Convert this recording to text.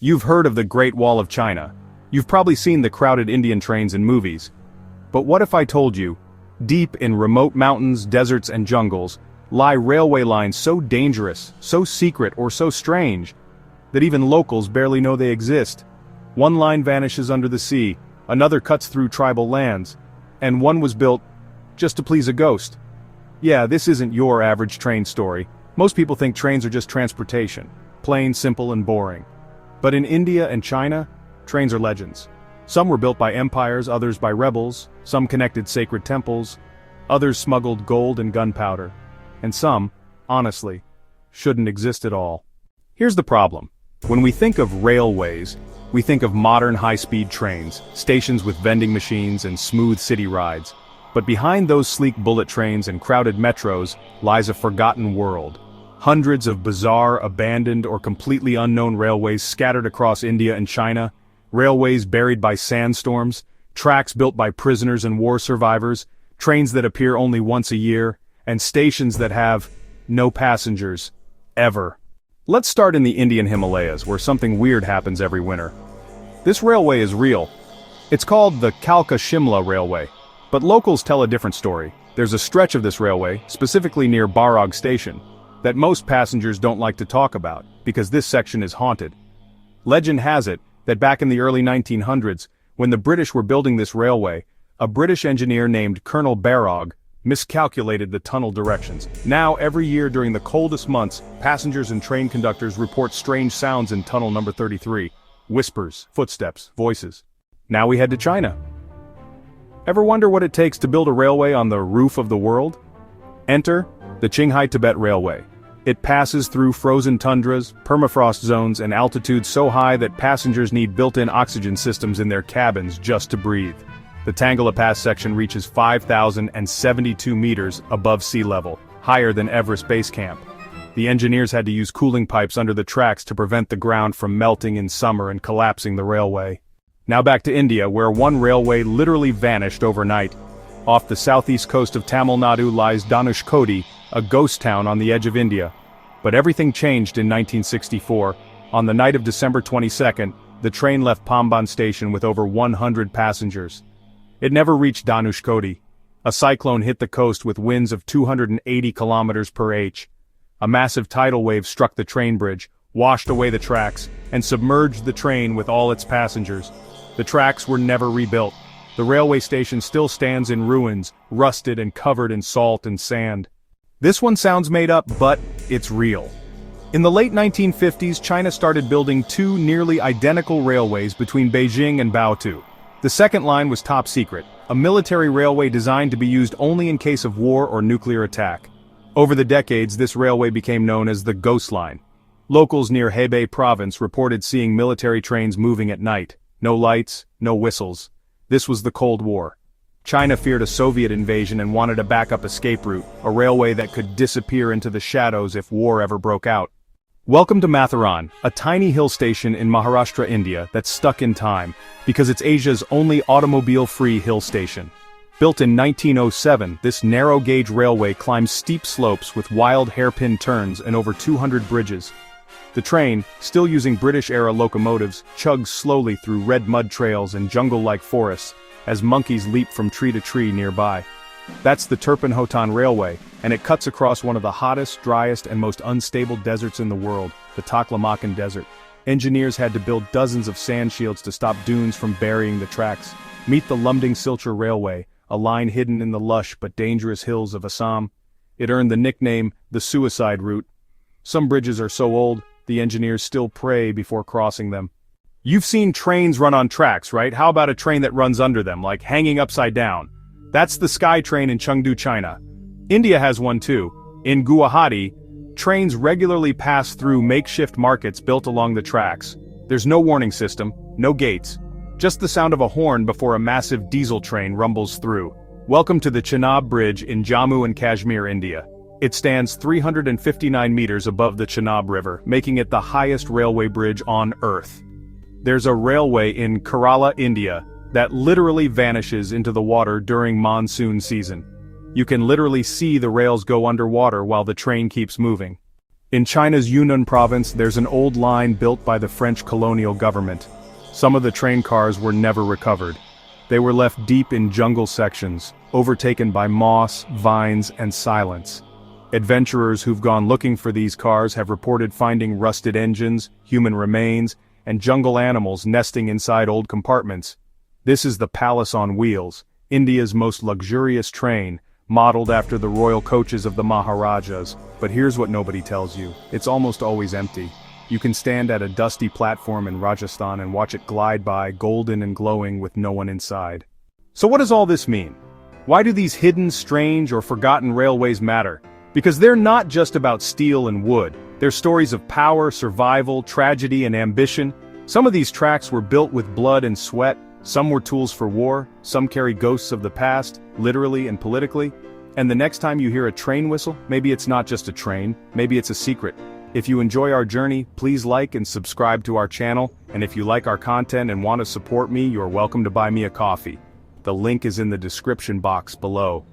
You've heard of the Great Wall of China. You've probably seen the crowded Indian trains in movies. But what if I told you, deep in remote mountains, deserts, and jungles, lie railway lines so dangerous, so secret, or so strange, that even locals barely know they exist? One line vanishes under the sea, another cuts through tribal lands, and one was built just to please a ghost. Yeah, this isn't your average train story. Most people think trains are just transportation, plain, simple, and boring. But in India and China, trains are legends. Some were built by empires, others by rebels, some connected sacred temples, others smuggled gold and gunpowder, and some, honestly, shouldn't exist at all. Here's the problem. When we think of railways, we think of modern high-speed trains, stations with vending machines and smooth city rides. But behind those sleek bullet trains and crowded metros lies a forgotten world. Hundreds of bizarre, abandoned, or completely unknown railways scattered across India and China, railways buried by sandstorms, tracks built by prisoners and war survivors, trains that appear only once a year, and stations that have no passengers, ever. Let's start in the Indian Himalayas, where something weird happens every winter. This railway is real. It's called the Kalka-Shimla Railway, but locals tell a different story. There's a stretch of this railway, specifically near Barog Station, that most passengers don't like to talk about, because this section is haunted. Legend has it that back in the early 1900s, when the British were building this railway, a British engineer named Colonel Barog miscalculated the tunnel directions. Now, every year during the coldest months, passengers and train conductors report strange sounds in tunnel number 33. Whispers, footsteps, voices. Now we head to China. Ever wonder what it takes to build a railway on the roof of the world? Enter the Qinghai-Tibet Railway. It passes through frozen tundras, permafrost zones, and altitudes so high that passengers need built-in oxygen systems in their cabins just to breathe. The Tangala Pass section reaches 5,072 meters above sea level, higher than Everest Base Camp. The engineers had to use cooling pipes under the tracks to prevent the ground from melting in summer and collapsing the railway. Now back to India, where one railway literally vanished overnight. Off the southeast coast of Tamil Nadu lies Dhanushkodi, a ghost town on the edge of India. But everything changed in 1964. On the night of December 22nd, the train left Pamban station with over 100 passengers. It never reached Dhanushkodi. A cyclone hit the coast with winds of 280 kilometers per h. A massive tidal wave struck the train bridge, washed away the tracks, and submerged the train with all its passengers. The tracks were never rebuilt. The railway station still stands in ruins, rusted and covered in salt and sand. This one sounds made up, but it's real. In the late 1950s, China started building two nearly identical railways between Beijing and Baotou. The second line was top secret, a military railway designed to be used only in case of war or nuclear attack. Over the decades, this railway became known as the Ghost Line. Locals near Hebei province reported seeing military trains moving at night. No lights, no whistles. This was the Cold War. China feared a Soviet invasion and wanted a backup escape route, a railway that could disappear into the shadows if war ever broke out. Welcome to Matharan, a tiny hill station in Maharashtra, India that's stuck in time, because it's Asia's only automobile-free hill station. Built in 1907, this narrow-gauge railway climbs steep slopes with wild hairpin turns and over 200 bridges. The train, still using British-era locomotives, chugs slowly through red mud trails and jungle-like forests, as monkeys leap from tree to tree nearby. That's the Turpan Railway, and it cuts across one of the hottest, driest, and most unstable deserts in the world, the Taklamakan Desert. Engineers had to build dozens of sand shields to stop dunes from burying the tracks. Meet the Lumding Silchar Railway, a line hidden in the lush but dangerous hills of Assam. It earned the nickname, the Suicide Route. Some bridges are so old, the engineers still pray before crossing them. You've seen trains run on tracks, right? How about a train that runs under them, like hanging upside down? That's the Sky Train in Chengdu, China. India has one too. In Guwahati, trains regularly pass through makeshift markets built along the tracks. There's no warning system, no gates. Just the sound of a horn before a massive diesel train rumbles through. Welcome to the Chenab Bridge in Jammu and Kashmir, India. It stands 359 meters above the Chenab River, making it the highest railway bridge on Earth. There's a railway in Kerala, India, that literally vanishes into the water during monsoon season. You can literally see the rails go underwater while the train keeps moving. In China's Yunnan province, there's an old line built by the French colonial government. Some of the train cars were never recovered. They were left deep in jungle sections, overtaken by moss, vines, and silence. Adventurers who've gone looking for these cars have reported finding rusted engines, human remains, and jungle animals nesting inside old compartments. This is the Palace on Wheels, India's most luxurious train, modeled after the royal coaches of the Maharajas. But here's what nobody tells you: it's almost always empty. You can stand at a dusty platform in Rajasthan and watch it glide by, golden and glowing, with no one inside. So what does all this mean? Why do these hidden, strange, or forgotten railways matter? Because they're not just about steel and wood. They're stories of power, survival, tragedy, and ambition. Some of these tracks were built with blood and sweat. Some were tools for war. Some carry ghosts of the past, literally and politically. And the next time you hear a train whistle, maybe it's not just a train, maybe it's a secret. If you enjoy our journey, please like and subscribe to our channel, and if you like our content and want to support me, you're welcome to buy me a coffee. The link is in the description box below.